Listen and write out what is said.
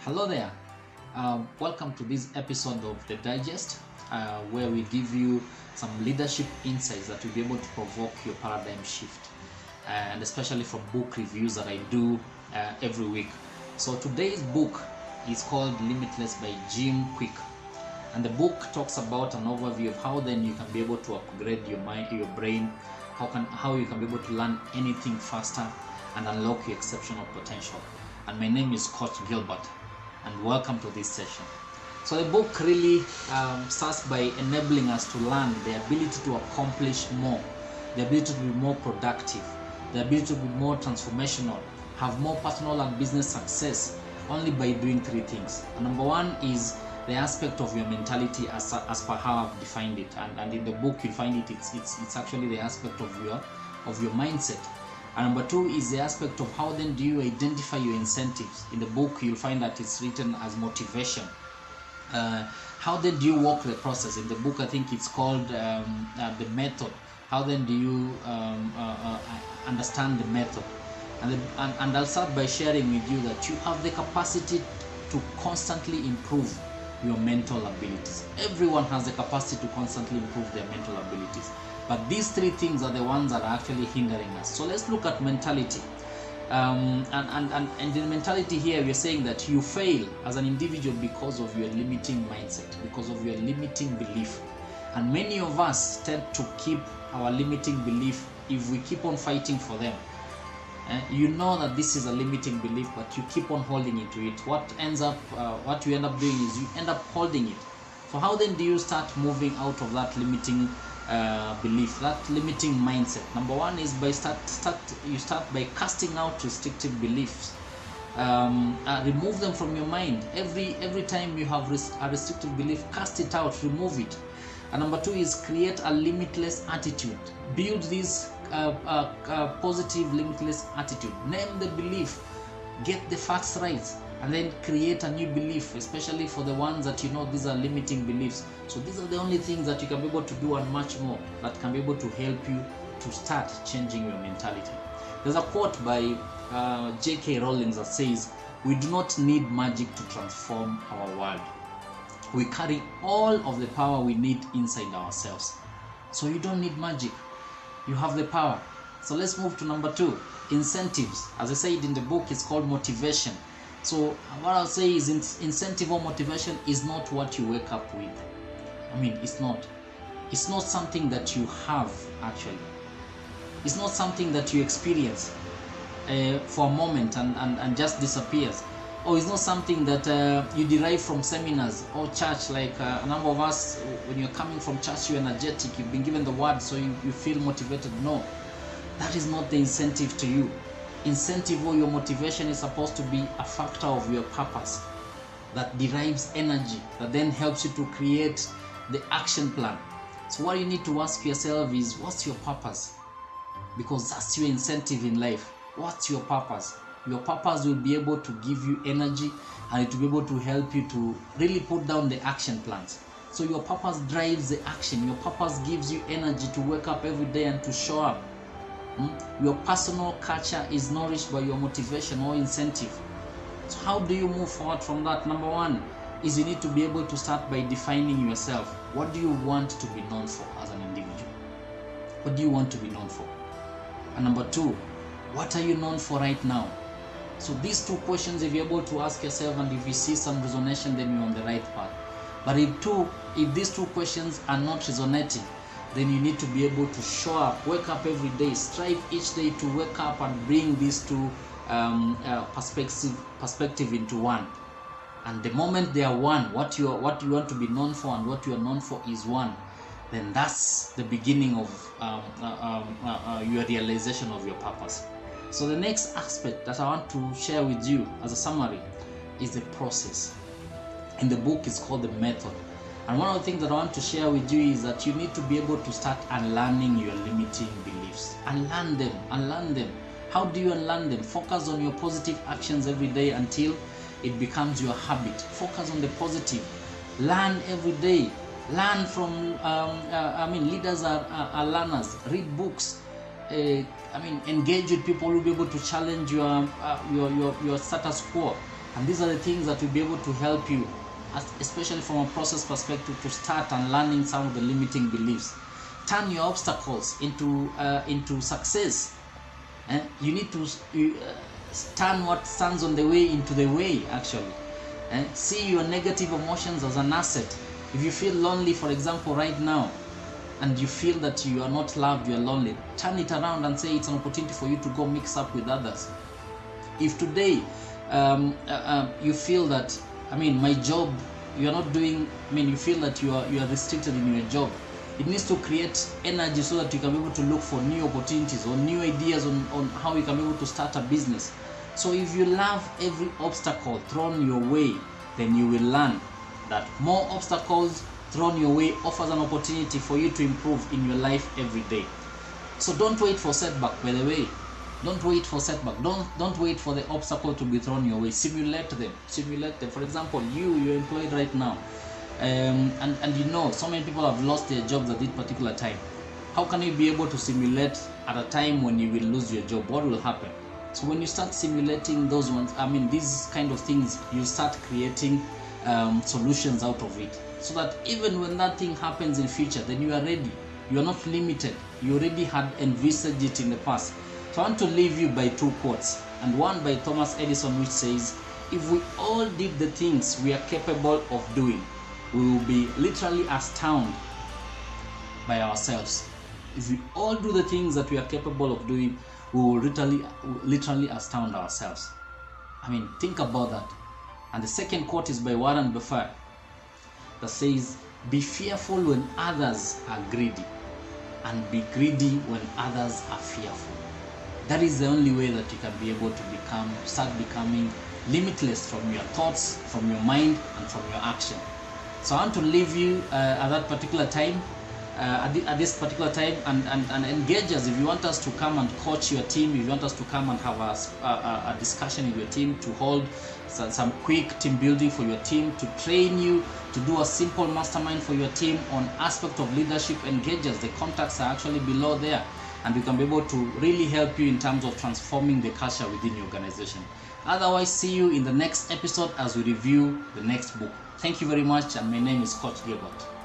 Hello there. Welcome to this episode of The Digest, where we give you some leadership insights that will be able to provoke your paradigm shift, and especially from book reviews that I do every week. So today's book is called Limitless by Jim Kwik, and the book talks about an overview of how then you can be able to upgrade your mind, your brain, how you can be able to learn anything faster and unlock your exceptional potential. And my name is Coach Gilbert, and welcome to this session. So the book really starts by enabling us to learn the ability to accomplish more, the ability to be more productive, the ability to be more transformational, have more personal and business success only by doing three things. And number one is the aspect of your mentality as per how I've defined it, and in the book you'll find it's actually the aspect of your mindset. And number two is the aspect of how then do you identify your incentives. In the book you'll find that it's written as motivation. How then do you walk the process? In the book I think it's called the method. How then do you understand the method? And I'll start by sharing with you that you have the capacity to constantly improve your mental abilities. Everyone has the capacity to constantly improve their mental abilities. But these three things are the ones that are actually hindering us. So let's look at mentality. And in mentality here, we're saying that you fail as an individual because of your limiting mindset, because of your limiting belief. And many of us tend to keep our limiting belief if we keep on fighting for them. You know that this is a limiting belief, but you keep on holding into it. What you end up doing is you end up holding it. So how then do you start moving out of that limiting belief, that limiting mindset? Number one is by you start by casting out restrictive beliefs. Remove them from your mind. Every time you have a restrictive belief, cast it out, remove it. And number two is create a limitless attitude. Build this positive limitless attitude. Name the belief, get the facts right, and then create a new belief, especially for the ones that you know these are limiting beliefs. So these are the only things that you can be able to do, and much more that can be able to help you to start changing your mentality. There's a quote by J.K. Rowling that says, "We do not need magic to transform our world. We carry all of the power we need inside ourselves." So you don't need magic. You have the power. So let's move to number two, incentives. As I said in the book, it's called motivation. So what I'll say is incentive or motivation is not what you wake up with. It's not something that you have actually. It's not something that you experience for a moment and just disappears. Or it's not something that you derive from seminars or church, like a number of us, when you're coming from church, you're energetic, you've been given the word, so you feel motivated. No, that is not the incentive to you. Incentive or your motivation is supposed to be a factor of your purpose that derives energy, that then helps you to create the action plan. So what you need to ask yourself is, what's your purpose? Because that's your incentive in life. What's your purpose? Your purpose will be able to give you energy, and it will be able to help you to really put down the action plans. So your purpose drives the action. Your purpose gives you energy to wake up every day and to show up. Your personal culture is nourished by your motivation or incentive. So how do you move forward from that? Number one is you need to be able to start by defining yourself. What do you want to be known for as an individual? What do you want to be known for? And number two, what are you known for right now? So these two questions, if you're able to ask yourself, and if you see some resonation, then you're on the right path. But if these two questions are not resonating, then you need to be able to show up, wake up every day, strive each day to wake up and bring these two perspective into one. And the moment they are one, what you want to be known for and what you are known for is one, then that's the beginning of your realization of your purpose. So the next aspect that I want to share with you as a summary is the process. In the book it's called the method. And one of the things that I want to share with you is that you need to be able to start unlearning your limiting beliefs. Unlearn them. How do you unlearn them? Focus on your positive actions every day until it becomes your habit. Focus on the positive. Learn every day. Learn from, leaders are learners. Read books. Engage with people who will be able to challenge your status quo. And these are the things that will be able to help you, especially from a process perspective, to start unlearning some of the limiting beliefs. Turn your obstacles into success. You need to turn what stands on the way into the way, actually. See your negative emotions as an asset. If you feel lonely, for example, right now, and you feel that you are not loved, you are lonely, turn it around and say it's an opportunity for you to go mix up with others. If today you feel that, my job, you are not doing, you feel that you are restricted in your job, it needs to create energy so that you can be able to look for new opportunities or new ideas on how you can be able to start a business. So if you love every obstacle thrown your way, then you will learn that more obstacles thrown your way offers an opportunity for you to improve in your life every day. So don't wait for setback, by the way. Don't wait for setback. Don't wait for the obstacle to be thrown your way. Simulate them. For example, you're employed right now, and so many people have lost their jobs at this particular time. How can you be able to simulate at a time when you will lose your job? What will happen? So when you start simulating those ones, these kind of things, you start creating solutions out of it, so that even when that thing happens in future, then you are ready. You are not limited. You already had envisaged it in the past. So I want to leave you by two quotes, and one by Thomas Edison, which says, if we all did the things we are capable of doing, we will be literally astounded by ourselves. If we all do the things that we are capable of doing, we will literally astound ourselves. Think about that. And the second quote is by Warren Buffett, that says, be fearful when others are greedy, and be greedy when others are fearful. That is the only way that you can be able to start becoming limitless from your thoughts, from your mind, and from your action. So I want to leave you at that particular time, at this particular time, and engage us. If you want us to come and coach your team, if you want us to come and have a discussion with your team, to hold some quick team building for your team, to train you, to do a simple mastermind for your team on aspect of leadership, engage us. The contacts are actually below there, and we can be able to really help you in terms of transforming the culture within your organization. Otherwise, see you in the next episode as we review the next book. Thank you very much, and my name is Coach Gilbert.